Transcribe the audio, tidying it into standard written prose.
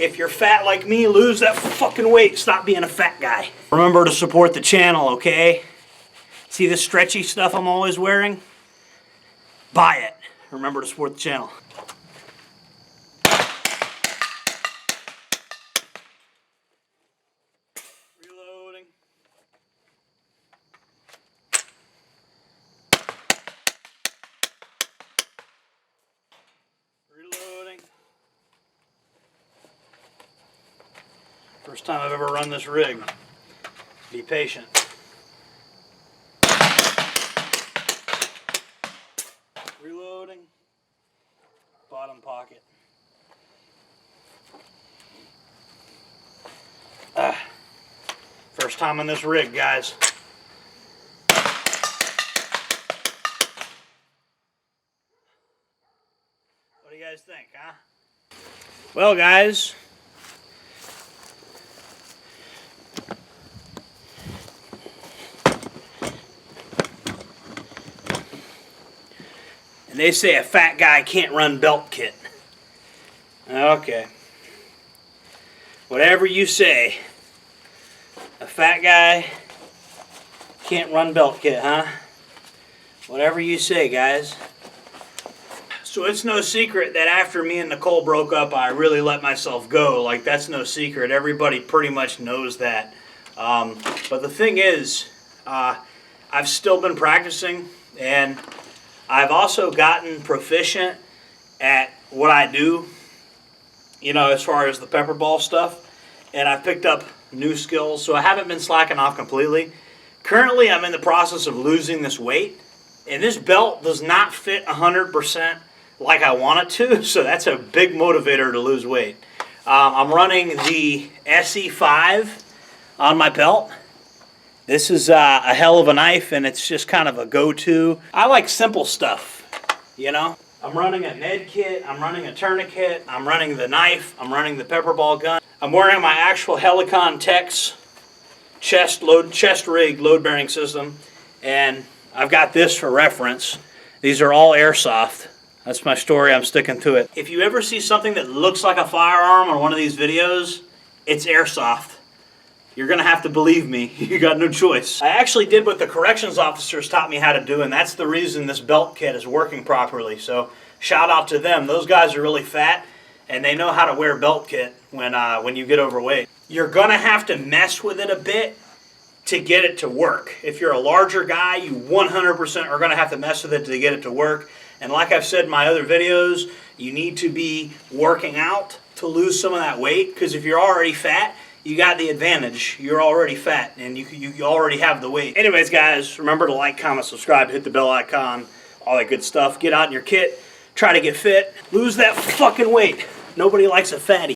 If you're fat like me, lose that fucking weight. Stop being a fat guy. Remember to support the channel, okay? See this stretchy stuff I'm always wearing? Buy it. Remember to support the channel. Reloading. Reloading. First time I've ever run this rig. Be patient. Reloading. Bottom pocket. First time on this rig, guys. What do you guys think, huh? Well, guys. And they say a fat guy can't run belt kit. Okay. Whatever you say. A fat guy can't run belt kit, huh? Whatever you say, guys. So it's no secret that after me and Nicole broke up, I really let myself go. Like, that's no secret. Everybody pretty much knows that. But the thing is, I've still been practicing, and I've also gotten proficient at what I do, you know, as far as the pepper ball stuff. And I've picked up new skills, so I haven't been slacking off completely. Currently, I'm in the process of losing this weight, and this belt does not fit 100% like I want it to, so that's a big motivator to lose weight. I'm running the SE5 on my belt. This is a hell of a knife, and it's just kind of a go-to. I like simple stuff, you know? I'm running a med kit, I'm running a tourniquet, I'm running the knife, I'm running the pepper ball gun. I'm wearing my actual Helicon Tex chest rig load bearing system, and I've got this for reference. These are all airsoft. That's my story, I'm sticking to it. If you ever see something that looks like a firearm on one of these videos, it's airsoft. You're going to have to believe me. You got no choice. I actually did what the corrections officers taught me how to do, and that's the reason this belt kit is working properly. So shout out to them. Those guys are really fat, and they know how to wear belt kit when you get overweight. You're going to have to mess with it a bit to get it to work. If you're a larger guy, you 100% are going to have to mess with it to get it to work. And like I've said in my other videos, you need to be working out to lose some of that weight, because if you're already fat, you got the advantage. You're already fat, and you already have the weight. Anyways, guys, remember to like, comment, subscribe, hit the bell icon, all that good stuff. Get out in your kit, try to get fit, lose that fucking weight. Nobody likes a fatty.